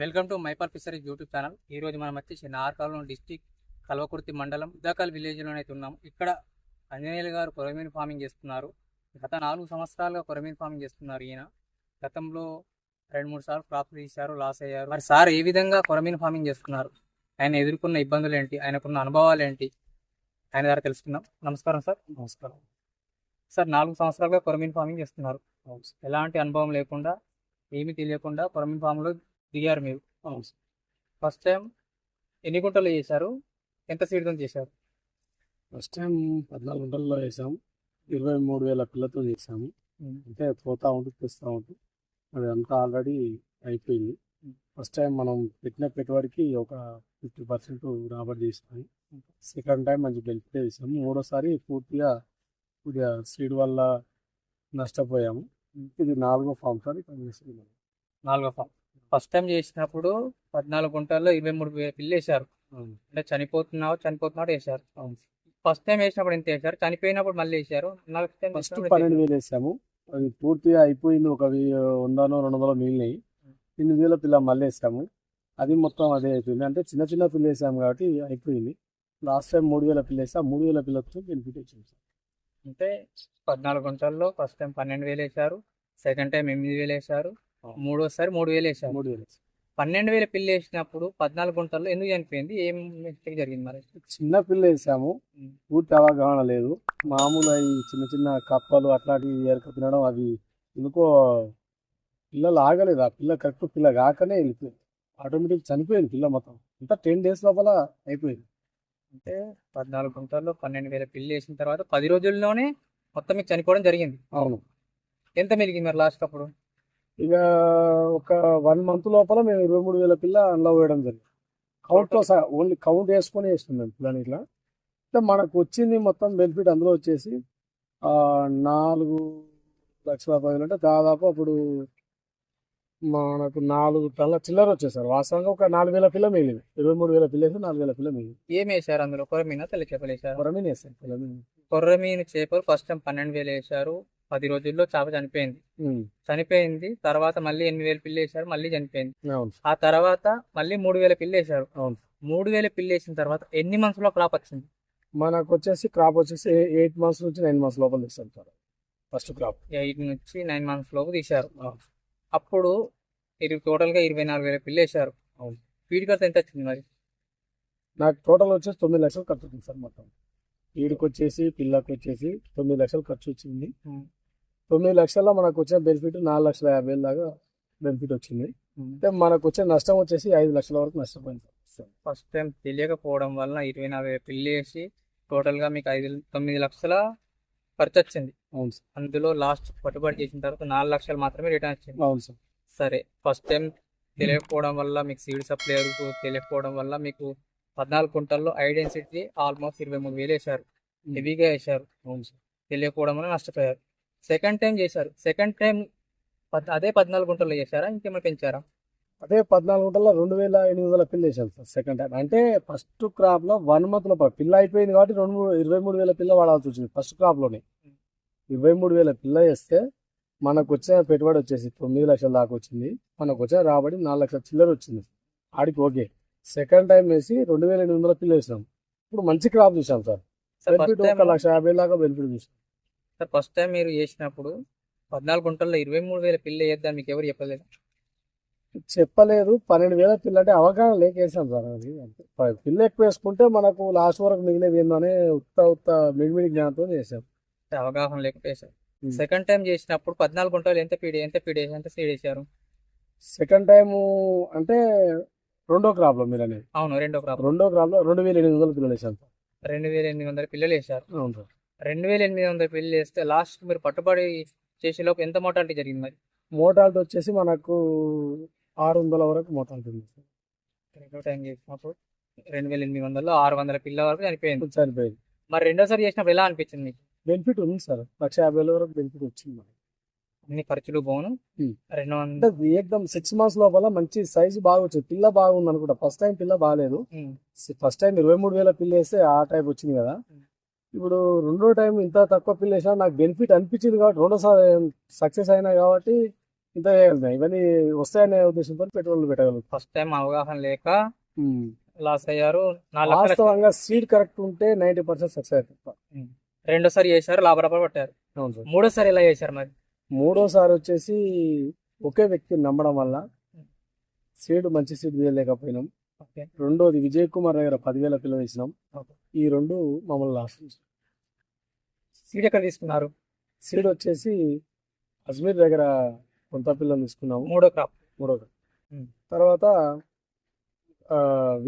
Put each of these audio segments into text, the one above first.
Welcome to Mypal fisheries YouTube channel. ఈ రోజు మనం వచ్చేసి నార్కల్ డిస్టిక్ కల్వకుర్తి మండలం ఉద్దాకల్ విలేజ్లోనైతే ఉన్నాం. ఇక్కడ అంజనేయులు గారు కొరమీన్ ఫార్మింగ్ చేస్తున్నారు. గత 4 సంవత్సరాలుగా కొరమీన్ ఫార్మింగ్ చేస్తున్నారు. ఈయన గతంలో 2-3 సార్లు క్రాప్ తీశారు, లాస్ అయ్యారు. మరి సార్ ఏ విధంగా కొరమీన్ ఫార్మింగ్ చేస్తున్నారు, ఆయన ఎదుర్కొన్న ఇబ్బందులు ఏంటి, ఆయనకున్న అనుభవాలు ఏంటి, ఆయన ద్వారా తెలుసుకుందాం. నమస్కారం సార్. నమస్కారం సార్, 4 సంవత్సరాలుగా కొరమీన్ ఫార్మింగ్ చేస్తున్నారు. ఎలాంటి అనుభవం లేకుండా, ఏమీ తెలియకుండా కొరమీన్ ఫామ్లో దిగారు మీరు. ఫస్ట్ టైం ఎన్ని గుంటలు చేశారు, ఎంత సీడ్తో చేశారు? ఫస్ట్ టైం 14 గుంటల్లో వేసాము. 23,000 పిల్లతో చేసాము. అంటే పోతా ఉంటుంది, తెస్తూ ఉంటుంది. అది అంతా ఆల్రెడీ అయిపోయింది. ఫస్ట్ టైం మనం పెట్టిన పెట్టుబడికి ఒక 50% రాబడి చేసాము. సెకండ్ టైం మంచి బెనిఫిట్ చేసాము. మూడోసారి పూర్తిగా కొద్దిగా సీడ్ వల్ల నష్టపోయాము. ఇది 4వ ఫామ్ సార్. ఇక్కడ 4వ ఫామ్. ఫస్ట్ టైం చేసినప్పుడు 14 గుంటల్లో 23,000 పిల్లు వేశారు. అంటే చనిపోతున్నాడు వేశారు. ఫస్ట్ టైం వేసినప్పుడు ఎంత వేశారు, చనిపోయినప్పుడు మళ్ళీ వేశారు? ఫస్ట్ 12,000 వేసాము. అది పూర్తిగా అయిపోయింది. ఒక 100-200 మిగిలినాయి. 8,000 పిల్ల మళ్ళీ వేసాము. అది మొత్తం అదే అయిపోయింది. అంటే చిన్న చిన్న పిల్ల వేసాము కాబట్టి అయిపోయింది. లాస్ట్ టైం 3,000 పిల్ల వేసా. 3,000 పిల్లతో బెనిఫిట్ వచ్చింది సార్. అంటే 14 గుంటల్లో ఫస్ట్ టైం 12,000 వేశారు, సెకండ్ టైం 8,000 వేశారు, మూడోసారి 3,000 వేశారు. 3,000 12,000 పిల్లి వేసినప్పుడు 14 గుంటల్లో ఎందుకు చనిపోయింది? ఏం మిస్టేక్ జరిగింది మరి? చిన్న పిల్ల వేసాము. పూర్తి అవగాహన లేదు. మామూలు అవి చిన్న చిన్న కప్పలు అట్లాంటివి ఎరక తినడం, అవి ఎందుకో పిల్లలు ఆగలేదు. ఆ పిల్ల కరెక్ట్ పిల్ల కాకనే వెళ్ళిపోయింది. ఆటోమేటిక్ చనిపోయింది పిల్ల మొత్తం. అంతా 10 days లోపల అయిపోయింది. అంటే 14 గుంటల్లో 12,000 పిల్లి వేసిన తర్వాత 10 రోజుల్లోనే మొత్తం మీకు చనిపోవడం జరిగింది. అవును. ఎంత మిలిగింది మరి లాస్ట్ అప్పుడు? ఇక ఒక 1 month లోపల మేము 23,000 పిల్ల అందులో వేయడం జరిగింది. కౌంట్తో సహా ఓన్లీ కౌంట్ వేసుకొని వేస్తున్నాం పిల్లని. ఇట్లా అంటే మనకు వచ్చింది మొత్తం బెనిఫిట్ అందులో వచ్చేసి 4,10,000 అంటే దాదాపు అప్పుడు మనకు 4 టన్నుల చిల్లర వచ్చేసారు. వాస్తవంగా ఒక 4,000 పిల్ల మిగిలింది. 23,000 పిల్ల వేసి 4,000 పిల్ల మిగిలింది. ఏం వేశారు అందులో? కొరమీనా, తెల్ల చేపలు వేశారు? కొరమీన వేసాను. కొర్రమీను చేపలు ఫస్ట్ టైం 12,000 వేశారు. 10 రోజుల్లో చేప చనిపోయింది. తర్వాత మళ్ళీ 8,000 పిల్లి వేశారు, మళ్ళీ చనిపోయింది. ఆ తర్వాత మళ్ళీ 3,000 పిల్లి వేశారు. 3,000 పిల్లి వేసిన తర్వాత ఎన్ని months లో క్రాప్ వచ్చింది? మనకు వచ్చేసి క్రాప్ వచ్చేసి 8 months నుంచి 9 months లోపల తీస్తాం సార్. ఫస్ట్ క్రాప్ 8 నుంచి 9 months లోపు తీశారు. అప్పుడు టోటల్గా 24,000 పిల్లి వేశారు. ఫీడ్ ఖర్చు ఎంత వచ్చింది మరి? నాకు టోటల్ వచ్చేసి 9 లక్షలు ఖర్చు వచ్చింది సార్. మొత్తం ఫీడ్కి వచ్చేసి పిల్లకి వచ్చేసి 9 లక్షలు ఖర్చు వచ్చింది. 9 లక్షల్లో మనకు వచ్చే బెనిఫిట్ 4,50,000 దాకా బెనిఫిట్ వచ్చింది. అంటే మనకు వచ్చే నష్టం వచ్చేసి 5 లక్షల వరకు నష్టపోయింది. ఫస్ట్ టైం తెలియకపోవడం వల్ల 24,000 పిల్లి వేసి టోటల్గా మీకు 9 లక్షల ఖర్చు వచ్చింది. అవును సార్. అందులో లాస్ట్ పట్టుబడి చేసిన తర్వాత 4 లక్షలు మాత్రమే రిటర్న్ వచ్చింది. అవును సార్. సరే, ఫస్ట్ టైం తెలియకపోవడం వల్ల మీకు సీడ్ సప్లైయర్ తెలియకపోవడం వల్ల మీకు 14 గుంటల్లో ఐడెన్సిటీ ఆల్మోస్ట్ 23,000 వేశారు. హెవీగా వేశారు. అవును సార్. తెలియకపోవడం వల్ల నష్టపోయారు. సెకండ్ టైం చేశారు. సెకండ్ టైం అదే 14 గుంటల్లో చేశారా, ఇంకేమైనా పెంచారా? అదే 14 గుంటల్లో 2,800 పిల్ల వేసాను సార్ సెకండ్ టైం. అంటే ఫస్ట్ క్రాప్ లో 1 month లోపల పిల్ల అయిపోయింది కాబట్టి 23,000 పిల్ల వాడాల్సి వచ్చింది. ఫస్ట్ క్రాప్ లోనే 23,000 పిల్ల వేస్తే మనకు వచ్చిన పెట్టుబడి వచ్చేసి 9 లక్షల దాకా వచ్చింది. మనకు వచ్చిన రాబడి 4 లక్షల చిల్లర వచ్చింది. ఆడికి ఓకే. సెకండ్ టైం వేసి 2,800 పిల్ల వేసాం. ఇప్పుడు మంచి క్రాప్ చూసాం సార్. బెనిఫిట్ 1,50,000 దాకా బెనిఫిట్ చూసాం సార్. ఫస్ట్ టైం మీరు చేసినప్పుడు 14 గుంటల్లో 23,000 పిల్ల వేద్దాం మీకు ఎవరు చెప్పలేదు? 12,000 పిల్ల అంటే అవగాహన లేక వేసాం సార్. అది పిల్ల ఎక్కువ వేసుకుంటే మనకు లాస్ట్ వరకు మిగిలేదు ఏందనే ఉత్త మిడిమిడి జ్ఞానంతో చేసాం. అవగాహన లేకుండా వేశారు. సెకండ్ టైం చేసినప్పుడు 14 గుంటలు ఎంత సీడ్ వేశారు? సెకండ్ టైం అంటే రెండో క్రాప్ లో మీరు అనేది? అవును, రెండో క్రాప్ లో 2,800 పిల్లలు వేసాం సార్. 2,800 పిల్లలు వేశారు. అవును సార్. 2,800 పిల్లలు వేస్తే లాస్ట్ మీరు పట్టుబడి చేసే లోపు ఎంత మోటాలిటీ జరిగింది మరి? మోటాలిటీ వచ్చేసి మనకు 600 వరకు మోటాలిటీ ఉంది సార్. రెండో టైం చేసినప్పుడు 2,800లో 600 పిల్ల వరకు చనిపోయింది. మరి రెండోసారి చేసినప్పుడు ఎలా అనిపించింది మీకు? బెనిఫిట్ ఉంది సార్. 1,50,000 వరకు బెనిఫిట్ వచ్చింది. అన్ని ఖర్చులు పోను 200 ఏకదం 6 months లోపల మంచి సైజు బాగా వచ్చింది. పిల్ల బాగుంది అనుకుంటా. ఫస్ట్ టైం పిల్ల బాగాలేదు. ఫస్ట్ టైం 23,000 పిల్ల వేస్తే ఆ టైప్ వచ్చింది కదా. ఇప్పుడు రెండో టైం ఇంత తక్కువ పిల్ల వేసినా నాకు బెనిఫిట్ అనిపించింది కాబట్టి రెండోసారి సక్సెస్ అయినా కాబట్టి ఇంత చేయగలుగుతాం. ఇవన్నీ వస్తాయనే ఉద్దేశంతో పెట్టుబడులు పెట్టగలుగుతాం. ఫస్ట్ టైం అవగాహన లేక లాస్ అయ్యారు. 4 లక్షలు వాస్తవంగా సీడ్ కరెక్ట్ ఉంటే 90% సక్సెస్ అవుతుంది. రెండోసారి చేశారు, లాభ పట్టారు. అవును సార్. మూడోసారి ఎలా చేశారు మరి? మూడోసారి వచ్చేసి ఒకే వ్యక్తిని నమ్మడం వల్ల సీడ్ మంచి సీడ్ తీయలేకపోయినాం. ఓకే. రెండోది విజయ్ కుమార్ దగ్గర 10,000 పిల్లలు వేసినాం. ఓకే. ఈ రెండు మమ్మల్ని లాస్ చేసాం. సీడ్ ఎక్కడ తీసుకున్నారు? సీడ్ వచ్చేసి అజ్మీర్ దగ్గర కొంత పిల్లలు తీసుకున్నాము. మూడో క్రాప్. తర్వాత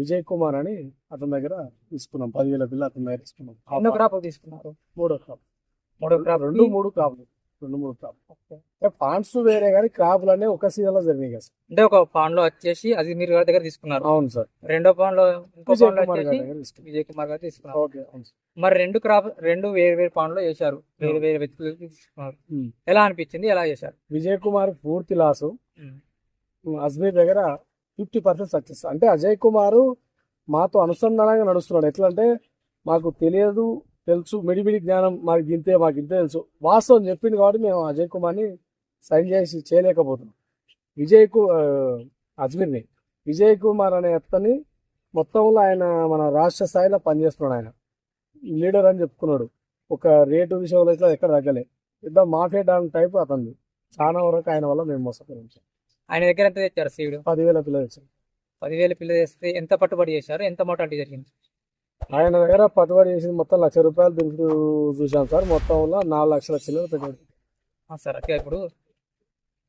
విజయ్ కుమార్ అని అతని దగ్గర తీసుకున్నాం. 10,000 పిల్లలు అతని దగ్గర తీసుకున్నాం. ఎన్నో క్రాప్ తీసుకున్నారు? మూడో క్రాప్. మూడో క్రాప్. మూడు క్రాప్లు. పాండ్స్ వేరే కానీ క్రాప్లు అనే ఒక సీజన్ లో జరిగినాయి కదా. అంటే ఒక పాండ్ లో వచ్చేసి అజ్మీర్ గారి దగ్గర తీసుకున్నారు. అవును సార్. రెండో పాండ్ లో విజయ్ కుమార్ గారి దగ్గర తీసుకున్నాం. విజయ్ కుమార్ గారు తీసుకున్నారు. ఓకే. అవును సార్. మరి రెండు వేరు పాండ్ లో చేశారు, వేరు వ్యక్తులు తీసుకున్నారు. ఎలా అనిపించింది, ఎలా చేశారు? విజయ్ కుమార్ పూర్తి లాసు, అజ్మీర్ దగ్గర 50% సక్సెస్. అంటే అజయ్ కుమార్ మాతో అనుసంధానంగా నడుస్తున్నాడు. ఎట్లా అంటే మాకు తెలియదు, తెలుసు, మిడిమిడి జ్ఞానం మాకు ఇంతే తెలుసు, వాస్తవం చెప్పింది కాబట్టి మేము అజయ్ కుమార్ని సైన్ చేసి చేయలేకపోతున్నాం. అజ్మీర్ని విజయ్ కుమార్ అనే అతన్ని మొత్తంలో ఆయన మన రాష్ట్ర స్థాయిలో పనిచేస్తున్నాడు. ఆయన లీడర్ అని చెప్పుకున్నాడు. ఒక రేటు విషయంలో ఇట్లా ఎక్కడ తగ్గలే. ఇద్దరు మాఫియా డాన్ టైప్ అతన్ని. చాలా వరకు ఆయన వల్ల మేము మోసపోయాం. ఆయన దగ్గర ఎంత తెచ్చారు సీడ్? 10,000 పిల్లలు తెచ్చారు. 10,000 పిల్లలు తెస్తే ఎంత పట్టుబడి చేశారు, ఎంత మోటాలిటీ జరిగింది? ఆయన దగ్గర పట్టుబడి చేసింది మొత్తం ₹1,00,000 బెనిఫిట్ చూసాం సార్. మొత్తంలో 4 లక్షల చిల్లర పెట్టుబడి. సార్ అంటే ఇప్పుడు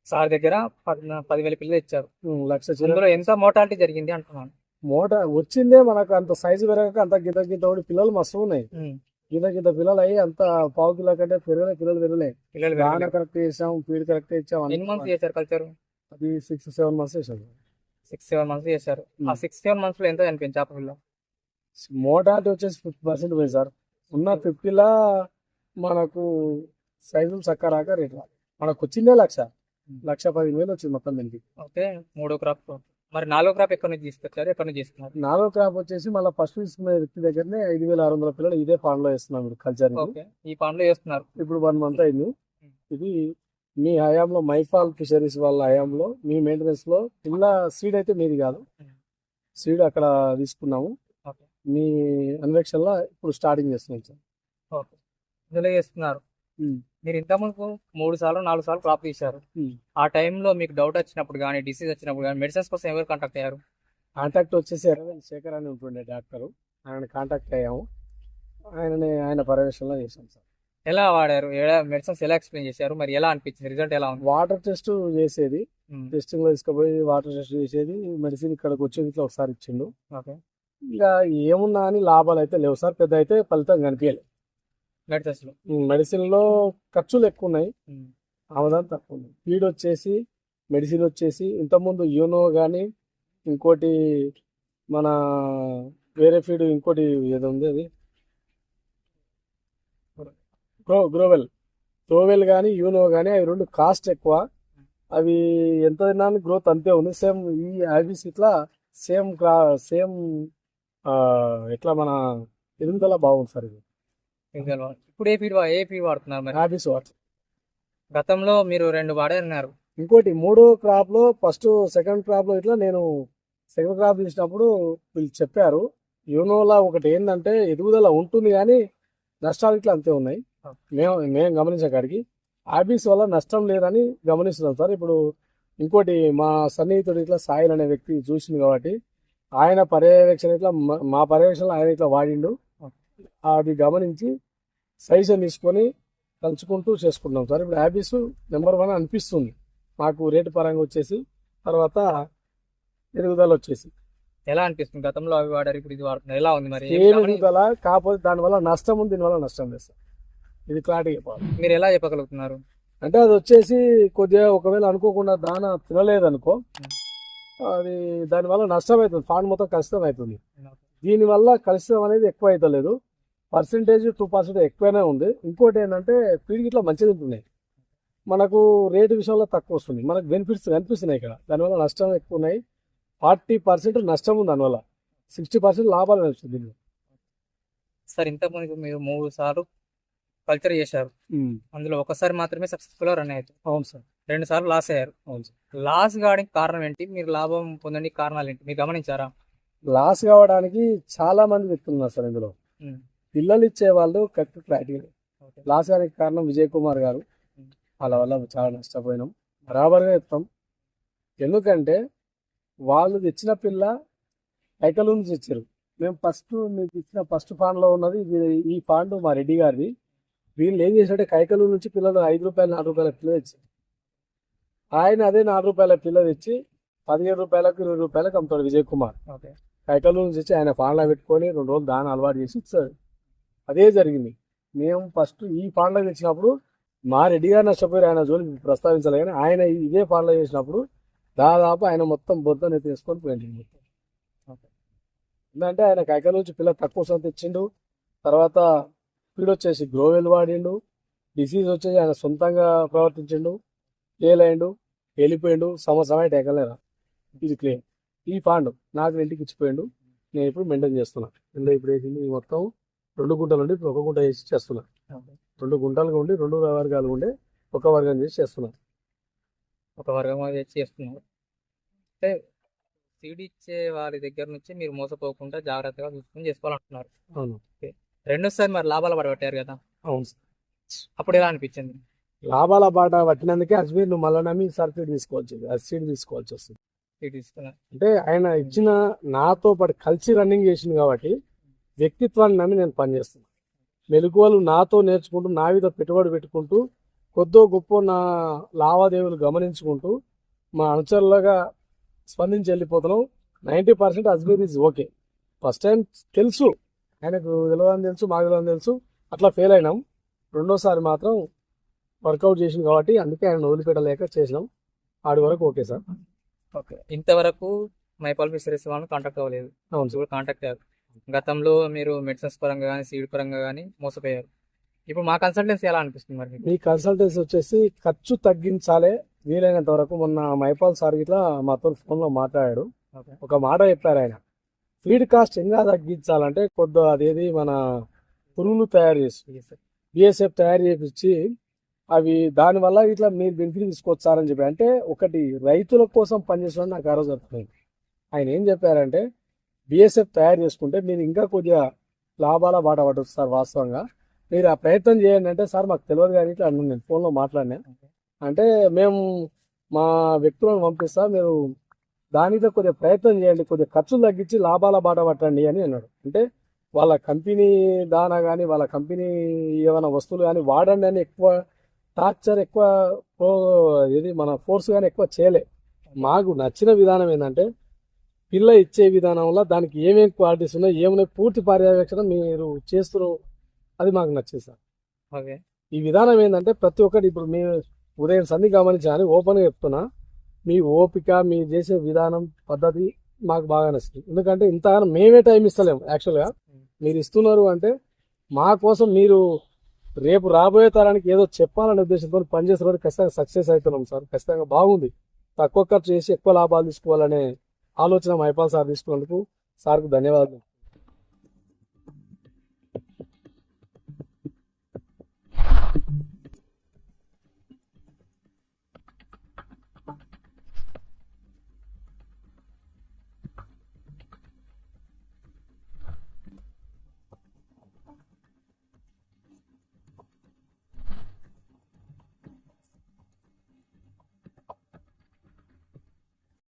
సార్ దగ్గర 10,000 పిల్లలు ఇచ్చారు, లక్ష చిల్లర. అందులో ఎంత మోటాలిటీ జరిగింది అంటున్నాను. వచ్చిందే మనకు అంత సైజు పెరగక అంత గింత కూడా పిల్లలు మస్తు ఉన్నాయి. గింత పిల్లలు అయ్యి అంత పావు కిలో కంటే పిల్లలు పెరగలే. దాన కరెక్ట్ చేసాం, ఫీడ్ కరెక్ట్ ఇచ్చాం. ఎన్ని మంత్స్ చేశారు కల్చర్? అది 6-7 మంత్స్ చేశాం. 6-7 మంత్స్ చేశారు. ఆ 6-7 మంత్స్ లో ఎంత చనిపోయింది చేప పిల్ల? మోటాలిటీ వచ్చేసి 50% పోయింది సార్. ఉన్న 50లా మనకు సైజులు చక్క రాక రేట్ రాదు. మనకు వచ్చిందే 1,10,000 వచ్చింది మొత్తం దీనికి. ఓకే. మూడో క్రాప్. మరి నాలుగో క్రాప్ ఎక్కడి నుంచి తీసుకొచ్చారు, ఎక్కడి నుంచి చేస్తున్నారు? నాలుగో క్రాప్ వచ్చేసి మళ్ళీ ఫస్ట్ తీసుకునే వ్యక్తి దగ్గరనే 5,600 పిల్లలు ఇదే పాండ్ లో వేస్తున్నాం ఇప్పుడు కల్చర్. ఓకే. ఈ పాండ్ లో చేస్తున్నారు. ఇప్పుడు 1 మంత్ అయింది. ఇది మీ హయాంలో మైపాల్ ఫిషరీస్ వాళ్ళ హయాంలో మీ మెయింటెనెన్స్ లో పిల్ల సీడ్ అయితే మీది కాదు, సీడ్ అక్కడ తీసుకున్నాము. మీ అన్వేషణలో ఇప్పుడు స్టార్టింగ్ చేస్తున్నాం సార్. ఓకే. ఇందులో చేస్తున్నారు. మీరు ఇంతకుముందు 3 సార్లు 4 సార్లు క్రాప్ తీశారు. ఆ టైంలో మీకు డౌట్ వచ్చినప్పుడు కానీ, డిసీజ్ వచ్చినప్పుడు కానీ మెడిసిన్స్ కోసం ఎవరు కాంటాక్ట్ అయ్యారు? కాంటాక్ట్ వచ్చేసి ఎర్రవెల్లి శేఖర్ అని ఉంటుండే డాక్టర్, ఆయన కాంటాక్ట్ అయ్యాము. ఆయన పర్యవేక్షణలో చేశాం సార్. ఎలా వాడారు, మెడిసిన్స్ ఎలా ఎక్స్ప్లెయిన్ చేశారు, మరి ఎలా అనిపించింది, రిజల్ట్ ఎలా ఉంది? వాటర్ టెస్ట్ చేసేది, టెస్టింగ్ లో తీసుకుపోయి వాటర్ టెస్ట్ చేసేది, మెడిసిన్ ఇక్కడికి వచ్చేది ఇట్లా ఒకసారి ఇచ్చిండు. ఓకే. ఇక ఏమున్నా అని లాభాలు అయితే లేవు సార్, పెద్ద అయితే ఫలితం కనిపించలేదు. మెడిసిన్ లో ఖర్చులు ఎక్కువ ఉన్నాయి, ఆమదాం తక్కువ ఉంది. ఫీడ్ వచ్చేసి మెడిసిన్ వచ్చేసి ఇంతకుముందు యూనో కానీ ఇంకోటి మన వేరే ఫీడ్ ఇంకోటి ఏదో ఉంది, అది గ్రోవెల్ కానీ యూనో కానీ అవి రెండు కాస్ట్ ఎక్కువ. అవి ఎంత తిన్నాను గ్రోత్ అంతే ఉంది. సేమ్ ఈ హ్యాబిట్స్ ఇట్లా సేమ్ ఎట్లా మన ఎదుగుదల బాగుంది సార్. ఇది ఇప్పుడు ఏ ఫీడ్ వాడుతున్నారు మరి? Habits water. గతంలో మీరు 2 వాడారన్నారు. ఇంకోటి మూడో క్రాప్ లో సెకండ్ క్రాప్ లో ఇట్లా నేను సెకండ్ క్రాప్ తీసినప్పుడు వీళ్ళు చెప్పారు యూనోలా ఒకటి ఏంటంటే ఎదుగుదల ఉంటుంది కానీ నష్టాలు ఇట్లా అంతే ఉన్నాయి. మేము గమనించే కాడికి హ్యాబిట్స్ వల్ల నష్టం లేదని గమనిస్తున్నాం సార్. ఇప్పుడు ఇంకోటి మా సన్నిహితుడు ఇట్లా సాయిల్ అనే వ్యక్తి చూసింది కాబట్టి ఆయన పర్యవేక్షణ ఇట్లా మా పర్యవేక్షణలో ఆయన ఇట్లా వాడిండు. అది గమనించి సజెషన్ తీసుకొని కలుసుకుంటూ చేసుకుంటాం సార్. ఇప్పుడు హ్యాబిట్స్ నెంబర్ 1 అనిపిస్తుంది మాకు రేటు పరంగా వచ్చేసి, తర్వాత ఎదుగుదల వచ్చేసి. ఎలా అనిపిస్తుంది? గతంలో అవి వాడారు, ఇప్పుడు ఇది వాడుతున్నారు, ఎలా ఉంది మరి? ఎదుగుదల కాకపోతే దానివల్ల నష్టం ఉంది, దీనివల్ల నష్టం లేదు సార్. ఇది క్లారిటీ చెప్పాలి. మీరు ఎలా చెప్పగలుగుతున్నారు? అంటే అది వచ్చేసి కొద్దిగా ఒకవేళ అనుకోకుండా దాన తినలేదనుకో అది దానివల్ల నష్టం అవుతుంది, ఫాండ్ మొత్తం కలుషితం అవుతుంది. దీనివల్ల కలుషితం అనేది ఎక్కువ అవుతలేదు, పర్సెంటేజ్ 2% ఎక్కువనే ఉంది. ఇంకోటి ఏంటంటే ఫీడ్ ఇట్లా మంచిది ఉంటున్నాయి, మనకు రేటు విషయంలో తక్కువ వస్తుంది, మనకు బెనిఫిట్స్ కనిపిస్తున్నాయి ఇక్కడ. దానివల్ల నష్టం ఎక్కువ ఉన్నాయి, 40% నష్టం ఉంది, దానివల్ల 60% లాభాలు నడుస్తుంది దీనిలో. సార్ ఇంతకుముందు మీరు 3 సార్లు కల్చర్ చేశారు, అందులో ఒకసారి మాత్రమే సక్సెస్ఫుల్ రన్ అయ్యారు. అవును సార్. 2 సార్లు లాస్ అయ్యారు. అవును సార్. లాస్ కావడానికి కారణం ఏంటి? మీరు లాభం పొందడానికి కారణాలు ఏంటి? మీరు గమనించారా? లాస్ కావడానికి చాలా మంది వ్యక్తులు ఉన్నారు సార్ ఇందులో. ఉమ్, పిల్లలు ఇచ్చే వాళ్ళు కరెక్ట్ క్లారిటీ. ఓకే. లాస్ గారికి కారణం విజయ్ కుమార్ గారు. వాళ్ళ వల్ల చాలా నష్టపోయినాం, బరాబర్గా చెప్తాం. ఎందుకంటే వాళ్ళు తెచ్చిన పిల్ల కైకలూరు నుంచి ఇచ్చారు. మేము ఫస్ట్ మీకు ఇచ్చిన ఫస్ట్ ఫాండ్లో ఉన్నది ఈ ఫాండ్ మా రెడ్డి గారిది. వీళ్ళు ఏం చేశారంటే కైకలూరు నుంచి పిల్లలు 5 రూపాయలు 4 రూపాయల పిల్ల తెచ్చారు. ఆయన అదే 4 రూపాయల పిల్ల తెచ్చి 17 రూపాయలకు 20 రూపాయలకు అమ్ముతాడు విజయ్ కుమార్. ఓకే. కైకలూరు నుంచి వచ్చి ఆయన ఫాండ్లో పెట్టుకొని 2 రోజులు దాన్ని అలవాటు చేసి ఇచ్చాడు. అదే జరిగింది. మేము ఫస్ట్ ఈ ఫాండ్లో తెచ్చినప్పుడు మా రెడ్డి గారు నష్టపోయారు, ఆయన జోలి ప్రస్తావించాలి. కానీ ఆయన ఇదే ఫాండ్లో చేసినప్పుడు దాదాపు ఆయన మొత్తం బొద్దనే తీసుకొని పోయింది మొత్తం. ఎందుకంటే ఆయన కైకల నుంచి పిల్ల తక్కువ సంత తెచ్చిండు. తర్వాత స్పీడ్ వచ్చేసి గ్రోవెల్ వాడిండు. డిసీజ్ వచ్చేసి ఆయన సొంతంగా ప్రవర్తించిండు, ఫెయిల్ అయిండు, వెళ్ళిపోయిండు. సంవత్సరం అయితే ఎక్కలేరా. ఇది క్లియర్. ఈ ఫాండ్ నాకు ఇంటికి ఇచ్చిపోయిండు. నేను ఇప్పుడు మెయింటైన్ చేస్తున్నా. ఇందులో ఇప్పుడు వేసింది మొత్తం 2 గుంటలు ఉండి ఇప్పుడు 1 గుంట వేసి చేస్తున్నా. 2 గుంటలుగా ఉండి 2 వర్గాలు ఉండే 1 వర్గం చేసి చేస్తున్నా. ఒక వర్గం అది చేస్తున్నారు. అంటే సీడ్ ఇచ్చే వారి దగ్గర నుంచి మీరు మోసపోకుండా జాగ్రత్తగా చూసుకొని చేసుకోవాలంటున్నారు. అవును. రెండోసారి మరి లాభాలు పడబట్టారు కదా, అవును సార్. అప్పుడు ఎలా అనిపించింది? లాభాల బాట పట్టినందుకే అజ్మీర్ నువ్వు మళ్ళీ నమ్మి సర్ఫీడ్ తీసుకోవచ్చు, సీడ్ తీసుకోవాల్సి వస్తుంది. సీడ్ తీసుకున్నారు. అంటే ఆయన ఇచ్చిన నాతో పాటు కలిసి రన్నింగ్ చేసింది కాబట్టి వ్యక్తిత్వాన్ని నమ్మి నేను పనిచేస్తున్నాను. మెలకువలు నాతో నేర్చుకుంటూ నా మీద పెట్టుబడి పెట్టుకుంటూ కొద్దో గొప్ప నా లావాదేవీలు గమనించుకుంటూ మా అనుచరులుగా స్పందించి వెళ్ళిపోతున్నాం. 90% Ajmer is okay. First time తెలుసు ఆయనకు తెలియదని తెలుసు, మాకు తెలియదని తెలుసు, అట్లా ఫెయిల్ అయినాం. రెండోసారి మాత్రం వర్కౌట్ చేసింది కాబట్టి అందుకే ఆయన వదిలిపెట్టలేక చేసినాం. ఆడి వరకు ఓకే సార్. ఓకే. ఇంతవరకు మైపాల్ ఫిషరీస్ వాళ్ళని కాంటాక్ట్ అవ్వలేదు. అవును సార్. ఇప్పుడు కాంటాక్ట్ అయ్యారు. గతంలో మీరు మెడిసిన్స్ పరంగా కానీ సీడ్ పరంగా కానీ మోసపోయారు. ఇప్పుడు మా కన్సల్టెన్సీ ఎలా అనిపిస్తుంది మరి మీకు? మీ కన్సల్టెన్సీ వచ్చేసి ఖర్చు తగ్గించాలి వీలైనంత వరకు. మొన్న మైపాల్ సార్ ఇట్లా మాతో ఫోన్లో మాట్లాడాడు. ఓకే. ఒక మాట చెప్పారు ఆయన, ఫీడ్ కాస్ట్ ఇంకా తగ్గించాలంటే కొద్దిగా అదేది మన పురుగులు తయారు చేసి బిఎస్ఎఫ్ తయారు చేపించి అవి దానివల్ల ఇట్లా మీరు బెనిఫిట్ తీసుకొచ్చారని చెప్పి. అంటే ఒకటి రైతుల కోసం పనిచేసిన నాకు ఆ రోజు అర్థమైంది. ఆయన ఏం చెప్పారంటే బిఎస్ఎఫ్ తయారు చేసుకుంటే మీరు ఇంకా కొద్దిగా లాభాల బాట పడవచ్చు సార్. వాస్తవంగా మీరు ఆ ప్రయత్నం చేయండి అంటే, సార్ మాకు తెలియదు కానీ ఇట్లా అన్నాను. నేను ఫోన్లో మాట్లాడినా. అంటే మేము మా వ్యక్తులను పంపిస్తా, మీరు దానితో కొద్దిగా ప్రయత్నం చేయండి, కొద్దిగా ఖర్చులు తగ్గించి లాభాల బాట పట్టండి అని అన్నాడు. అంటే వాళ్ళ కంపెనీ దానా కానీ వాళ్ళ కంపెనీ ఏమైనా వస్తువులు కానీ వాడండి అని ఎక్కువ టార్చర్, ఎక్కువ ఇది మన ఫోర్స్ కానీ ఎక్కువ చేయలే. మాకు నచ్చిన విధానం ఏంటంటే పిల్ల ఇచ్చే విధానంలో దానికి ఏమేమి క్వాలిటీస్ ఉన్నాయి, ఏమున్నాయి పూర్తి పర్యవేక్షణ మీరు చేస్తున్నారు. అది మాకు నచ్చింది సార్. ఓకే. ఈ విధానం ఏంటంటే ప్రతి ఒక్కటి ఇప్పుడు మీ ఉదయం సంధి గమనించాలని ఓపెన్గా చెప్తున్నా, మీ ఓపిక, మీ చేసే విధానం, పద్ధతి మాకు బాగా నచ్చింది. ఎందుకంటే ఇంతగానో మేమే టైం ఇస్తలేము. యాక్చువల్గా మీరు ఇస్తున్నారు అంటే మా కోసం మీరు రేపు రాబోయే తరానికి ఏదో చెప్పాలనే ఉద్దేశంతో పనిచేస్తున్నారు. ఖచ్చితంగా సక్సెస్ అవుతున్నాం సార్. ఖచ్చితంగా బాగుంది. తక్కువ ఖర్చు చేసి ఎక్కువ లాభాలు తీసుకోవాలనే ఆలోచన మైపాల్ సార్ తీసుకున్నందుకు సార్కు ధన్యవాదాలు.